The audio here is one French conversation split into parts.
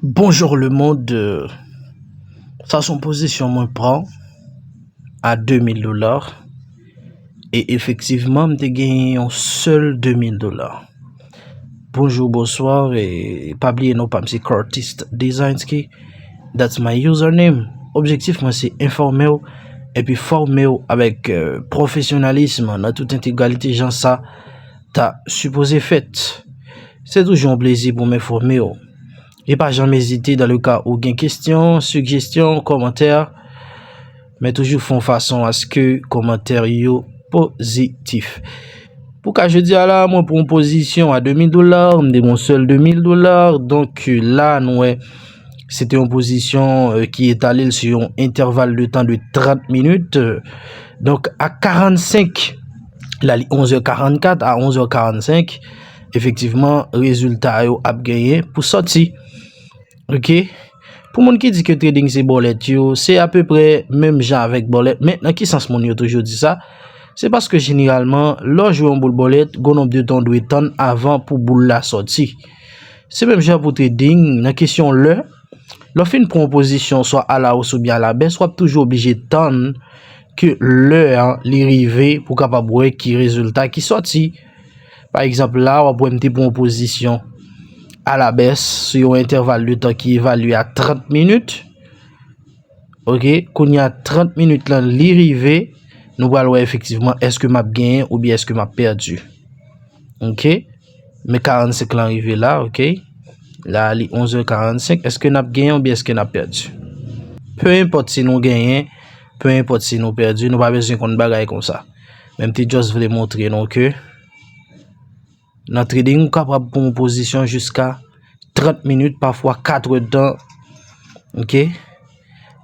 Bonjour le monde, ça son position moi prend à $2000 et effectivement m'te gagné un seul $2000. Bonjour, bonsoir et pas oublier non pas c'est Curtis Designski, that's my username. Objectif moi c'est informer et puis former avec professionnalisme dans toute intégralité genre ça t'as supposé fait. C'est toujours un plaisir pour m'informer. Et pas jamais hésiter dans le cas où il y a questions, suggestions, commentaires, mais toujours font façon à ce que commentaire yo positif. Pour que je dis là, moi pour une position à $2000, me mon seul $2000, donc là nous c'était une position qui est allée sur un intervalle de temps de 30 minutes. Donc à 45, là 11h44 à 11h45, effectivement résultat yo a gagné pour sortir. OK, pour moun qui dit que trading c'est bolette yo, c'est à peu près même genre avec bolette. Maintenant qui sens mon yo toujours dit ça? C'est parce que généralement, lorsque joue un boule bolette, gon nombre de temps doit attendre avant pour boule la sortie. C'est même genre pour trading, la question l'offre une proposition soit à la hausse ou bien à la baisse, soit toujours obligé de attendre que l'heure l'arrivée pour capable voir qui résultat qui sorti. Par exemple là, on va prendre une proposition à la baisse sur un intervalle de temps qui évalue à 30 minutes. OK, quand il y a 30 minutes là l'arrivée, nous allons voir effectivement est-ce que m'a gagné ou bien est-ce que m'a perdu. OK, mais 45 l'arrivée là, OK. Là, il 11h45, est-ce que n'a gagné ou bien est-ce que n'a perdu? Peu importe si nous gagnons, peu importe si nous perdu, nous pas besoin qu'on bagaille comme ça. Même si juste voulais montrer non que dans trading nous capable pour une position jusqu'à 30 minutes, parfois 4 heures de temps. OK,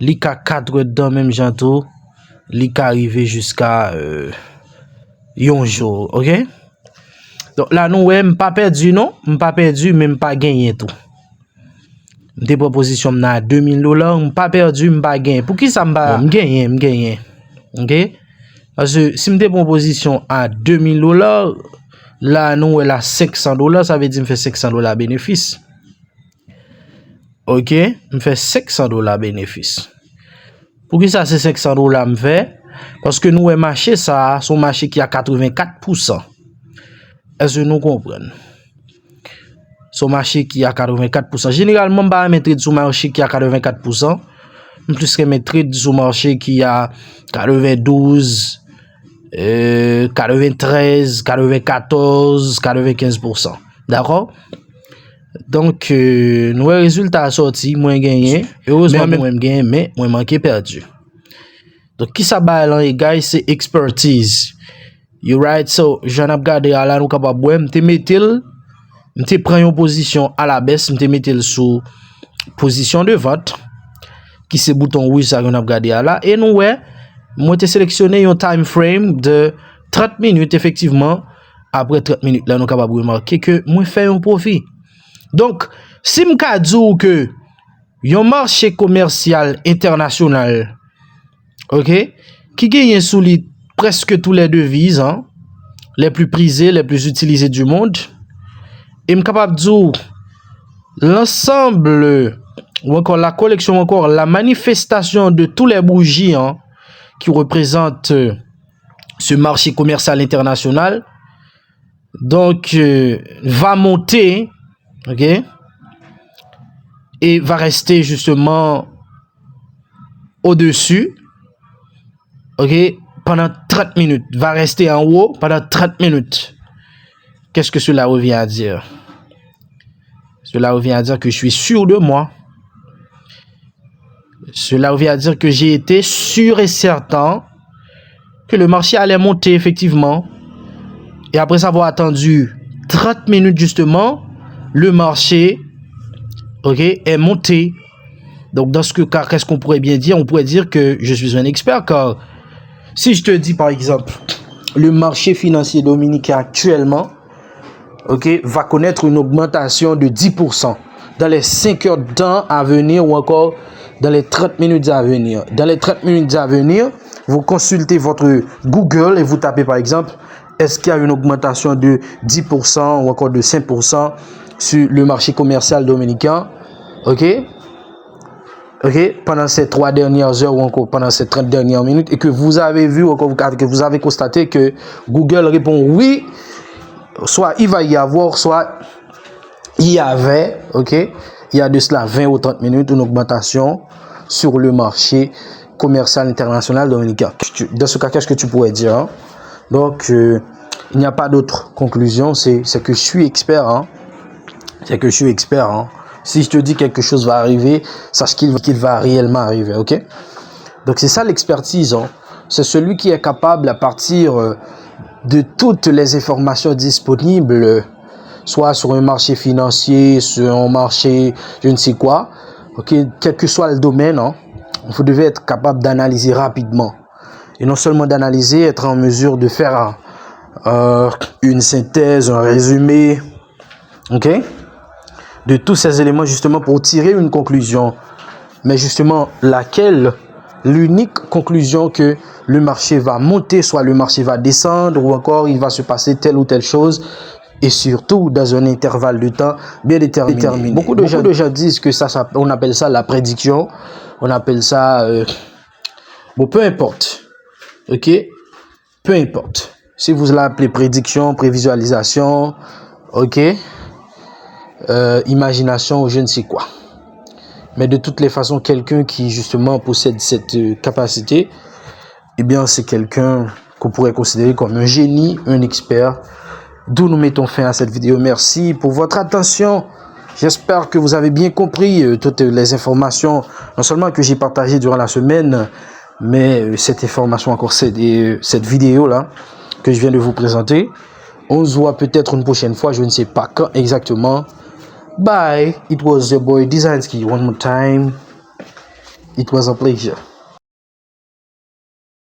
li ka 4 heures de temps même janto, li ka arriver jusqu'à un jour. OK, donc là nous m'pas perdu non, m'pas perdu même pas gagné tout. Des propositions à $2000, m'pas perdu, m'pas gagné. Pour qui ça m'pas gagné? OK, parce que si m'te proposition à $2000, là nous là $500, ça veut dire me fait $500 bénéfice. OK, me fait $500 bénéfice. Pour qui ça c'est $500 me fait? Parce que nous marché ça, son marché qui a 84%. Est-ce que nous comprenons? Son marché qui a 84%. Généralement, pas mettre sur marché qui a 84%, plus que mettre sur marché qui a 92, 93, 94, 95%. D'accord? Donc, nous résultat sorti, moins gagné. Heureusement, moi gagné, mais moi manqué perdu. Donc, qui ça va là, les gars, c'est expertise. You right? So, j'en ai regardé à la nous capable de m'te mettre, m'te prend une position à la baisse, m'te mettre sous position de vente, qui c'est bouton rouge ça qu'on a regardé à là, et nous ouais, moi te sélectionné un time frame de 30 minutes effectivement. Après 30 minutes là nous capable de remarquer que moi fait un profit. Donc, si m'ka dire que yon marché commercial international, OK, qui gagne sous les presque tous les devises, hein, les plus prisées, les plus utilisées du monde, et m'capable de dire l'ensemble ou encore la collection, encore la manifestation de tous les bougies, hein, qui représentent ce marché commercial international, donc va monter, OK, et va rester justement au-dessus, OK, pendant 30 minutes, va rester en haut pendant 30 minutes. Qu'est-ce que cela revient à dire? Cela revient à dire que je suis sûr de moi. Cela revient à dire que j'ai été sûr et certain que le marché allait monter effectivement. Et après avoir attendu 30 minutes justement, le marché, OK, est monté. Donc dans ce cas, qu'est-ce qu'on pourrait bien dire? On pourrait dire que je suis un expert, car si je te dis par exemple, le marché financier dominicain actuellement, OK, va connaître une augmentation de 10% dans les 5 heures de temps à venir ou encore dans les 30 minutes à venir. Dans les 30 minutes à venir, vous consultez votre Google et vous tapez par exemple, est-ce qu'il y a une augmentation de 10% ou encore de 5% sur le marché commercial dominicain? ok, pendant ces 3 dernières heures ou encore pendant ces 30 dernières minutes, et que vous avez vu, encore que vous avez constaté que Google répond oui, soit il va y avoir, soit il y avait, ok, il y a de cela 20 ou 30 minutes, une augmentation sur le marché commercial international dominicain. Dans ce cas, qu'est-ce que tu pourrais dire, hein? Donc, il n'y a pas d'autre conclusion, c'est que je suis expert, hein? C'est que je suis expert, hein? Si je te dis quelque chose va arriver, sache qu'il va réellement arriver, ok? Donc, c'est ça l'expertise, hein? C'est celui qui est capable, à partir de toutes les informations disponibles, soit sur un marché financier, sur un marché, je ne sais quoi, ok? Quel que soit le domaine, hein? Vous devez être capable d'analyser rapidement. Et non seulement d'analyser, être en mesure de faire une synthèse, un résumé, ok, de tous ces éléments justement pour tirer une conclusion. Mais justement, l'unique conclusion que le marché va monter, soit le marché va descendre, ou encore il va se passer telle ou telle chose, et surtout dans un intervalle de temps bien déterminé. Beaucoup de gens disent que ça, on appelle ça la prédiction, on appelle ça, bon, peu importe, ok, peu importe. Si vous l'appelez prédiction, prévisualisation, ok, imagination ou je ne sais quoi. Mais de toutes les façons, quelqu'un qui justement possède cette capacité, eh bien c'est quelqu'un qu'on pourrait considérer comme un génie, un expert. D'où nous mettons fin à cette vidéo. Merci pour votre attention. J'espère que vous avez bien compris toutes les informations, non seulement que j'ai partagées durant la semaine, mais cette information encore, cette vidéo là que je viens de vous présenter. On se voit peut-être une prochaine fois, je ne sais pas quand exactement. Bye. It was your boy Designski one more time. It was a pleasure.